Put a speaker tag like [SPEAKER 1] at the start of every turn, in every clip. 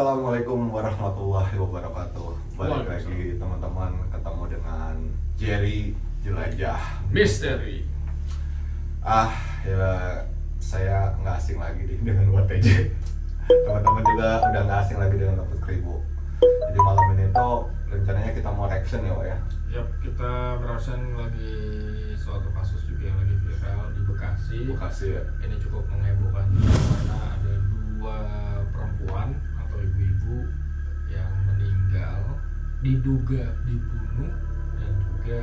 [SPEAKER 1] Assalamualaikum warahmatullahi wabarakatuh. Balik lagi teman-teman, ketemu dengan Jerry Jelajah
[SPEAKER 2] Misteri.
[SPEAKER 1] Ya saya nggak asing lagi dengan WTJ. Teman-teman juga udah nggak asing lagi dengan Dapat Kribo. Jadi malam ini tuh rencananya kita mau reaction ya, Pak ya.
[SPEAKER 2] Yap, kita mereaction lagi suatu kasus juga yang lagi viral di Bekasi.
[SPEAKER 1] Bekasi ya.
[SPEAKER 2] Ini cukup menghebohkan juga karena ada dua perempuan atau ibu-ibu yang meninggal diduga dibunuh dan juga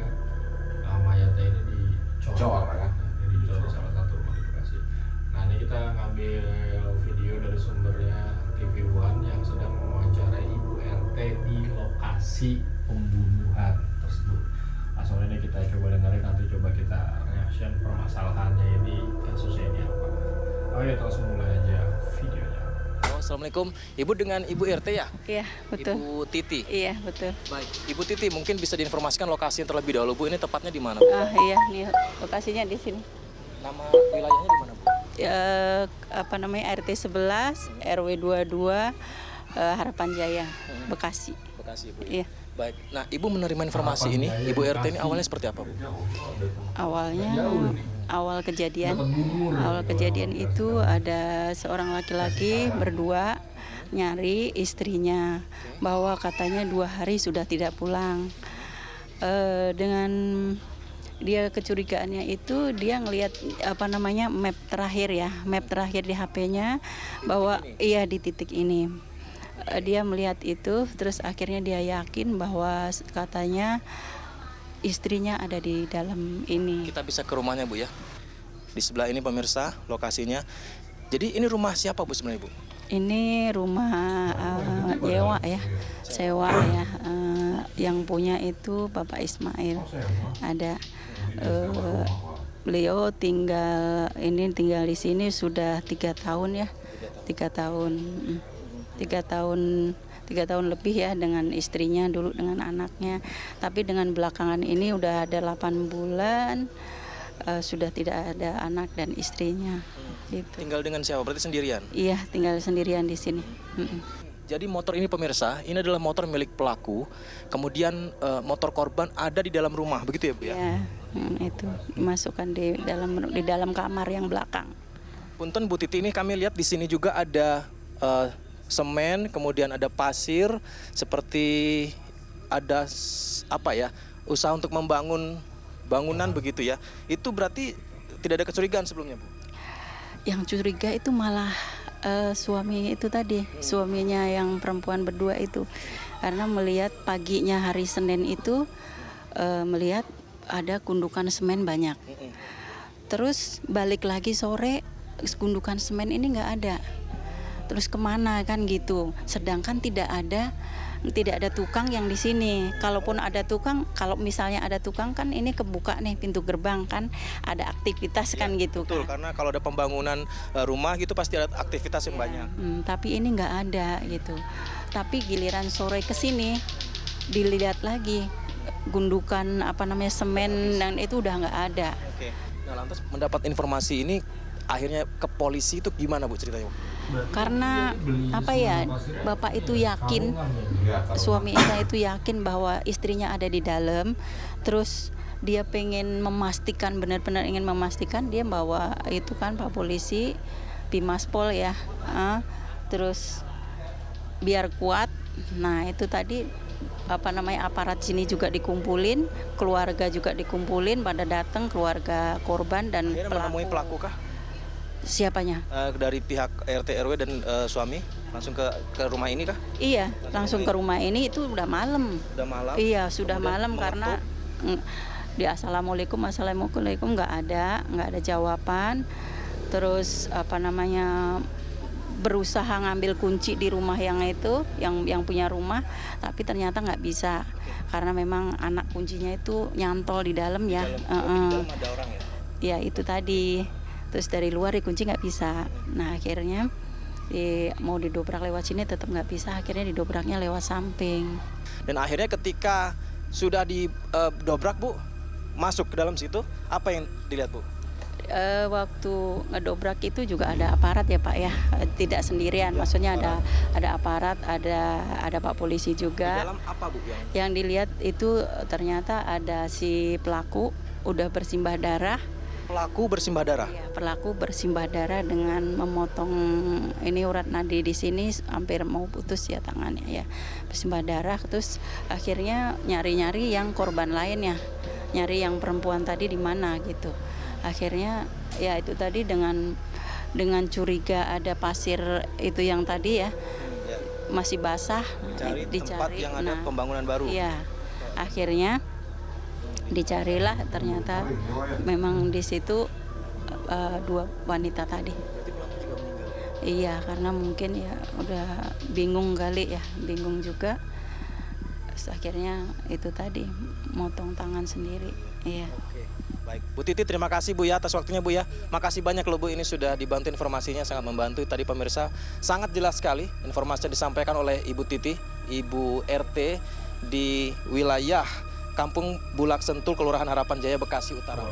[SPEAKER 2] mayatnya ini dicor
[SPEAKER 1] ya.
[SPEAKER 2] Ini dicor di salah satu rumah di Bekasi. Nah, ini kita ngambil video dari sumbernya TV One yang sedang mewawancarai Ibu RT di lokasi pembunuhan tersebut. Langsung ini kita coba dengerin, nanti coba kita reaction permasalahannya ini, kasusnya ini apa. Oke, kita langsung mulai aja videonya.
[SPEAKER 3] Assalamualaikum, Ibu dengan Ibu RT ya?
[SPEAKER 4] Iya, betul.
[SPEAKER 3] Ibu Titi?
[SPEAKER 4] Iya, betul.
[SPEAKER 3] Baik, Ibu Titi mungkin bisa diinformasikan lokasi yang terlebih dahulu Bu, ini tepatnya di mana?
[SPEAKER 4] Iya, nih lokasinya di sini.
[SPEAKER 3] Nama wilayahnya di mana Bu?
[SPEAKER 4] RT 11, RW 22, Harapan Jaya, Bekasi.
[SPEAKER 3] Bekasi Bu.
[SPEAKER 4] Iya.
[SPEAKER 3] Baik, nah Ibu menerima informasi ini, Ibu RT ini awalnya seperti apa Bu?
[SPEAKER 4] Awal kejadian itu ada seorang laki-laki berdua nyari istrinya bahwa katanya 2 hari sudah tidak pulang. Dengan dia kecurigaannya itu dia ngelihat map terakhir di HP-nya bahwa iya di titik ini. Dia melihat itu, terus akhirnya dia yakin bahwa katanya istrinya ada di dalam ini.
[SPEAKER 3] Kita bisa ke rumahnya Bu ya. Di sebelah ini pemirsa lokasinya. Jadi ini rumah siapa Bu sebenarnya Bu?
[SPEAKER 4] Ini rumah sewa ya. Yang punya itu Bapak Ismail. Ada beliau tinggal di sini sudah 3 tahun ya. 3 tahun lebih ya, dengan istrinya, dulu dengan anaknya, tapi dengan belakangan ini udah ada 8 bulan sudah tidak ada anak dan istrinya gitu.
[SPEAKER 3] Tinggal dengan siapa? Berarti sendirian?
[SPEAKER 4] Iya, tinggal sendirian di sini.
[SPEAKER 3] Jadi motor ini pemirsa, ini adalah motor milik pelaku, kemudian motor korban ada di dalam rumah, begitu ya Bu ya?
[SPEAKER 4] Iya, itu dimasukkan di dalam kamar yang belakang.
[SPEAKER 3] Punten Bu Titi, ini kami lihat di sini juga ada semen, kemudian ada pasir, seperti ada usaha untuk membangun bangunan begitu ya. Itu berarti tidak ada kecurigaan sebelumnya Bu?
[SPEAKER 4] Yang curiga itu malah suami itu tadi, suaminya yang perempuan berdua itu, karena melihat paginya hari Senin itu melihat ada gundukan semen banyak. Terus balik lagi sore, gundukan semen ini nggak ada. Terus kemana kan gitu, sedangkan tidak ada tukang yang di sini. Kalaupun ada tukang, kalau misalnya ada tukang kan ini kebuka nih pintu gerbang kan, ada aktivitas kan gitu.
[SPEAKER 3] Betul,
[SPEAKER 4] kan.
[SPEAKER 3] karena kalau ada pembangunan rumah gitu pasti ada aktivitas yang banyak.
[SPEAKER 4] Tapi ini nggak ada gitu. Tapi giliran sore ke sini dilihat lagi gundukan semen dan itu udah nggak ada.
[SPEAKER 3] Oke. Nah, lantas mendapat informasi ini akhirnya ke polisi itu gimana Bu ceritanya?
[SPEAKER 4] Karena bapak itu yakin, suami Ida itu yakin bahwa istrinya ada di dalam, terus dia pengen memastikan, benar-benar ingin memastikan, dia bawa itu kan Pak Polisi, Bimaspol ya, terus biar kuat. Nah itu tadi aparat sini juga dikumpulin, keluarga juga dikumpulin, pada datang keluarga korban dan
[SPEAKER 3] menemui pelaku kah?
[SPEAKER 4] Siapanya?
[SPEAKER 3] Dari pihak RT RW dan suami langsung ke rumah ini kah?
[SPEAKER 4] Iya, langsung ke rumah ini. Itu udah malam.
[SPEAKER 3] Udah malam? Iya,
[SPEAKER 4] sudah malam karena di assalamualaikum nggak ada jawaban. Terus berusaha ngambil kunci di rumah yang itu, yang punya rumah, tapi ternyata nggak bisa karena memang anak kuncinya itu nyantol di dalam ya.
[SPEAKER 3] Di dalam ada orang ya?
[SPEAKER 4] Ya itu tadi. Terus dari luar dikunci nggak bisa. Nah akhirnya mau didobrak lewat sini tetap nggak bisa. Akhirnya didobraknya lewat samping.
[SPEAKER 3] Dan akhirnya ketika sudah didobrak Bu, masuk ke dalam situ, apa yang dilihat Bu?
[SPEAKER 4] Waktu ngedobrak itu juga ada aparat ya Pak ya, tidak sendirian, maksudnya ada aparat, ada Pak polisi
[SPEAKER 3] Di
[SPEAKER 4] juga.
[SPEAKER 3] dalam apa Bu yang
[SPEAKER 4] Yang dilihat itu ternyata ada si pelaku udah bersimbah darah.
[SPEAKER 3] pelaku bersimbah darah?
[SPEAKER 4] Iya, pelaku bersimbah darah dengan memotong ini urat nadi di sini hampir mau putus ya tangannya ya. Bersimbah darah, terus akhirnya nyari-nyari yang korban lainnya. Nyari yang perempuan tadi di mana gitu. Akhirnya ya itu tadi dengan curiga ada pasir itu yang tadi ya
[SPEAKER 3] Ya,
[SPEAKER 4] masih basah,
[SPEAKER 3] cari tempat yang ada
[SPEAKER 4] Nah,
[SPEAKER 3] pembangunan baru.
[SPEAKER 4] iya. Akhirnya dicarilah, ternyata memang di situ 2 wanita tadi.
[SPEAKER 3] Berarti pelaku juga meninggal.
[SPEAKER 4] Iya, karena mungkin ya udah bingung kali ya, bingung juga. Terus akhirnya itu tadi motong tangan sendiri. Iya.
[SPEAKER 3] Oke, baik. Bu Titi, terima kasih Bu ya atas waktunya Bu ya. Makasih banyak loh Bu, ini sudah dibantu informasinya, sangat membantu. Tadi pemirsa sangat jelas sekali informasi yang disampaikan oleh Ibu Titi, Ibu RT di wilayah Kampung Bulak Sentul, Kelurahan Harapan Jaya, Bekasi Utara.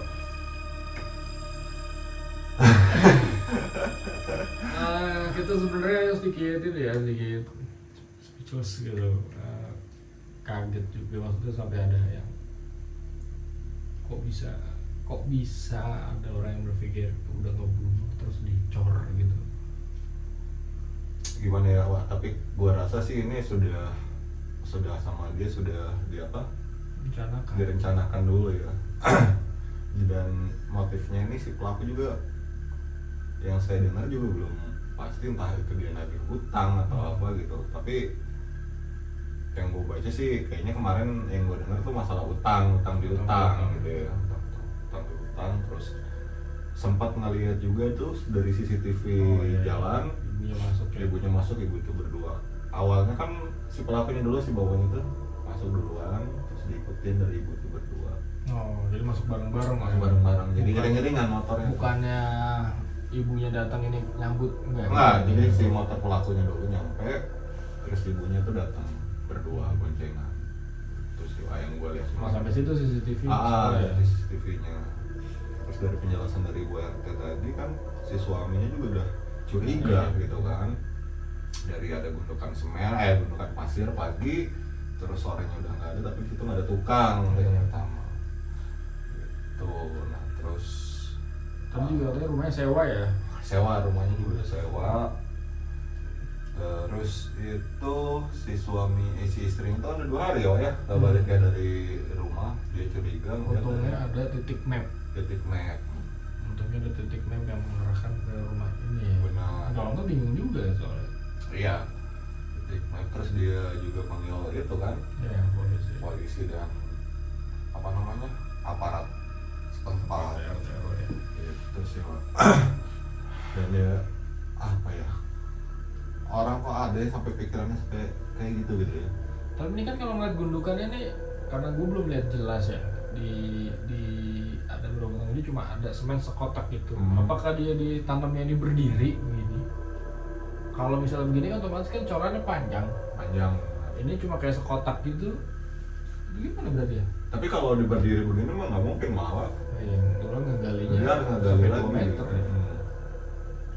[SPEAKER 2] Kita sebenarnya sedikit speechless gitu. Kaget juga, maksudnya sampai ada yang kok bisa ada orang yang berpikir udah ngebunuh terus dicor gitu.
[SPEAKER 1] Gimana ya Wak, tapi gua rasa sih ini sudah sama dia sudah direncanakan dulu ya. Dan motifnya ini si pelaku juga yang saya dengar juga belum pasti, entah itu dia nagih hutang atau apa gitu. Tapi yang gue baca sih kayaknya kemarin yang gue dengar tuh masalah utang gitu ya, utang terus sempat ngelihat juga tuh dari CCTV jalan ibunya masuk, ibu itu berdua. Awalnya kan si pelakunya dulu, si bawahnya itu masuk duluan, terus diikutin dari ibu itu berdua.
[SPEAKER 2] Oh, jadi masuk bareng-bareng.
[SPEAKER 1] Jadi ngiring-ngiringan motornya.
[SPEAKER 2] Bukannya ibunya datang ini nyambut
[SPEAKER 1] Enggak, jadi si motor pelakunya dulu nyampe, terus ibunya tuh datang berdua boncengan. Terus yang gue lihat
[SPEAKER 2] sampai situ CCTV.
[SPEAKER 1] Dari CCTV-nya. Terus dari penjelasan dari Ibu RT tadi kan si suaminya juga udah curiga gitu kan. Dari ada gundukan gundukan pasir pagi, terus sorenya udah nggak ada, tapi di situ nggak ada tukang yang pertama. Gitu. Nah terus
[SPEAKER 2] juga katanya rumahnya sewa ya.
[SPEAKER 1] Rumahnya juga udah sewa. Terus itu si istri itu ada 2 hari ya nggak balik ya dari rumah. Dia curiga
[SPEAKER 2] untungnya ada titik map
[SPEAKER 1] untungnya
[SPEAKER 2] ada titik map yang mengarahkan ke rumah ini ya.
[SPEAKER 1] Benar.
[SPEAKER 2] Kalau nggak bingung juga soalnya.
[SPEAKER 1] Iya, titik map. Terus dia juga panggil itu kan
[SPEAKER 2] Ya,
[SPEAKER 1] polisi dan aparat setempat. Itu sih Pak. Dan ya apa ya, orang kok ada yang sampai pikirannya sampai kayak gitu ya.
[SPEAKER 2] Tapi ini kan kalau ngeliat gundukannya nih, karena gue belum lihat jelas ya, di ada beberapa ini cuma ada semen sekotak gitu. Apakah dia ditanamnya ini berdiri begini? Kalau misalnya begini kan otomatis kan corannya panjang. Ini cuma kayak sekotak gitu. Gimana berarti ya?
[SPEAKER 1] Tapi kalau di berdiri begini mah nggak mungkin malah.
[SPEAKER 2] Iya, orang ngegalinya
[SPEAKER 1] Dia harus ngegali lagi.
[SPEAKER 2] 2 meter.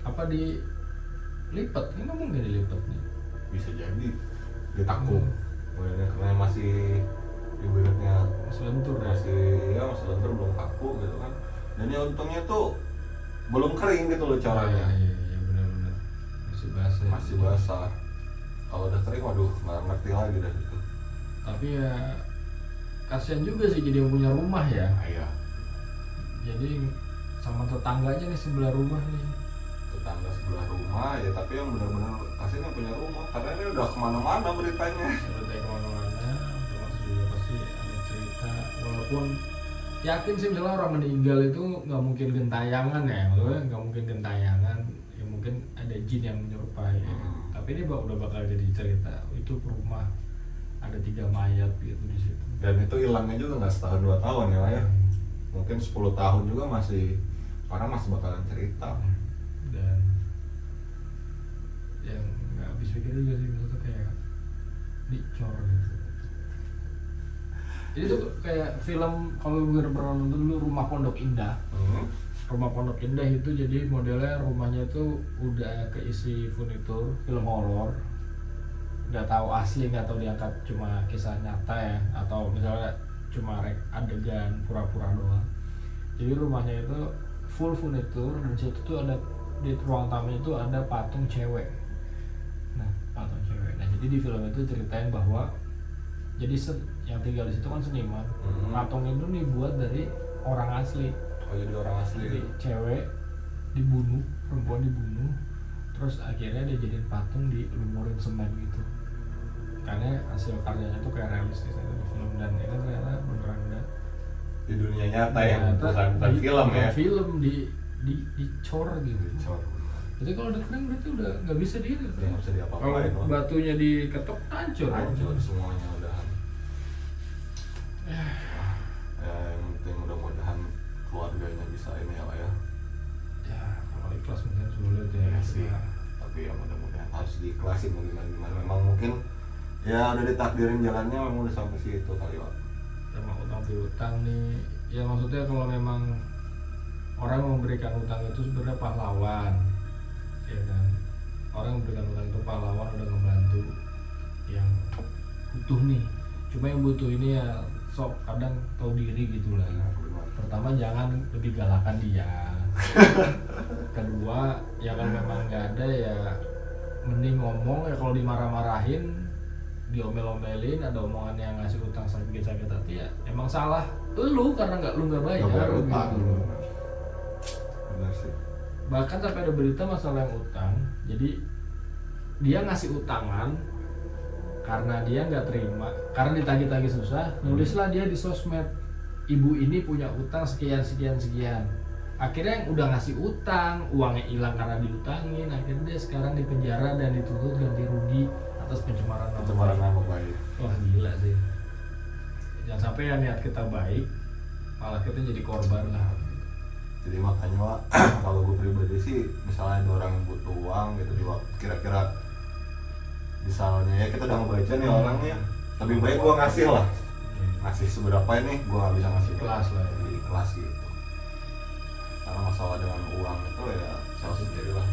[SPEAKER 2] Apa dilipat? Ini nggak mungkin dilipat nih.
[SPEAKER 1] Bisa jadi ditakuk. Karena masih ibaratnya
[SPEAKER 2] Masih lentur ya.
[SPEAKER 1] masih lentur, belum kaku gitu kan. Dan ya untungnya tuh belum kering gitu loh caranya.
[SPEAKER 2] Iya benar-benar. Masih basah.
[SPEAKER 1] Kalau udah kering waduh nggak ngerti lagi dah itu.
[SPEAKER 2] Tapi ya kasihan juga sih jadi yang punya rumah ya.
[SPEAKER 1] Iya.
[SPEAKER 2] Jadi sama tetangganya nih sebelah rumah nih.
[SPEAKER 1] Tetangga sebelah rumah ya, tapi yang benar-benar kasihan yang punya rumah karena ini udah kemana-mana beritanya.
[SPEAKER 2] Berita kemana-mana, termasuk juga pasti ada cerita. Walaupun yakin sih misalnya orang meninggal itu nggak mungkin gentayangan ya, maksudnya nggak mungkin gentayangan. Ya mungkin ada jin yang menyerupai. Tapi ini udah bakal jadi cerita. Itu rumah ada 3 mayat gitu di situ.
[SPEAKER 1] Dan itu hilangnya juga nggak setahun 2 tahun ya. Mungkin 10 tahun juga orang masih bakalan cerita.
[SPEAKER 2] Dan yang nggak habis pikir juga sih, maksudnya kayak dicor gitu. Jadi tuh kayak film, kalau gue pernah nonton dulu Rumah Pondok Indah. Rumah Pondok Indah itu jadi modelnya rumahnya itu udah keisi furnitur film horor. Nggak tahu asli, nggak tahu diangkat cuma kisah nyata ya, atau misalnya cuma adegan pura-pura doang. Jadi rumahnya itu full furnitur, dan situ tuh ada di ruang tamu itu ada patung cewek. Nah, patung cewek. Nah, jadi di film itu ceritain bahwa jadi yang tinggal di situ kan seniman. Patung itu dibuat dari orang asli.
[SPEAKER 1] Oh, jadi orang asli.
[SPEAKER 2] Jadi cewek dibunuh, perempuan dibunuh, terus akhirnya dia jadiin patung dilumurin semen gitu. Karena hasil karyanya tuh kayak realistis aja di film, dan ini ternyata beneran ada
[SPEAKER 1] Di dunia nyata ya,
[SPEAKER 2] ternyata
[SPEAKER 1] bukan film ya.
[SPEAKER 2] Film dicor gitu.
[SPEAKER 1] Dicor.
[SPEAKER 2] Jadi kalau udah kering berarti udah nggak bisa
[SPEAKER 1] Udah nggak bisa diapa-apain
[SPEAKER 2] Kalau
[SPEAKER 1] loh.
[SPEAKER 2] batunya diketok hancur.
[SPEAKER 1] Hancur semuanya udahan. Ya, yang penting mudah-mudahan keluarganya bisa ini ya Pak ya.
[SPEAKER 2] Ya kalau ikhlas mungkin sulit ya.
[SPEAKER 1] Iya sih. Tapi ya mudah-mudahan harus diikhlasin mau gimana. Memang mungkin ya udah ditakdirin jalannya, memang udah sampai situ kali Pak.
[SPEAKER 2] Sama utang piutang nih, ya maksudnya kalau memang orang memberikan utang itu sebenarnya pahlawan, ya kan. Orang memberikan utang itu pahlawan, udah ngebantu yang butuh nih. Cuma yang butuh ini ya sok kadang tahu diri gitu lah. Pertama jangan lebih galakan dia. Kedua ya kalau memang nggak ada ya mending ngomong, ya kalau dimarah-marahin, diomel-omelin, ada omongan yang ngasih utang sakit hati ya emang salah lu karena lu nggak bayar
[SPEAKER 1] Nggak bayar utang.
[SPEAKER 2] gitu.
[SPEAKER 1] Benar sih.
[SPEAKER 2] Bahkan sampai ada berita masalah yang utang, jadi dia ngasih utangan karena dia nggak terima, karena ditagih-tagih susah, nulislah dia di sosmed, ibu ini punya utang sekian sekian sekian. Akhirnya yang udah ngasih utang, uangnya hilang karena diutangin, akhirnya dia sekarang di penjara dan dituntut ganti rugi atas pencemaran
[SPEAKER 1] Nama baik.
[SPEAKER 2] Wah gila sih. Jangan sampai ya niat kita baik, malah kita jadi korban lah.
[SPEAKER 1] Jadi makanya Wak, kalau gue pribadi sih misalnya ada orang yang butuh uang gitu, kira-kira misalnya ya kita udah ngebaca nih orangnya, lebih baik gue ngasih lah, ngasih seberapa ini gue nggak bisa ngasih
[SPEAKER 2] Ikhlas lah.
[SPEAKER 1] jadi ikhlas gitu. Karena masalah dengan uang itu ya saya sendiri lah.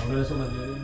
[SPEAKER 2] Oke sobat jadi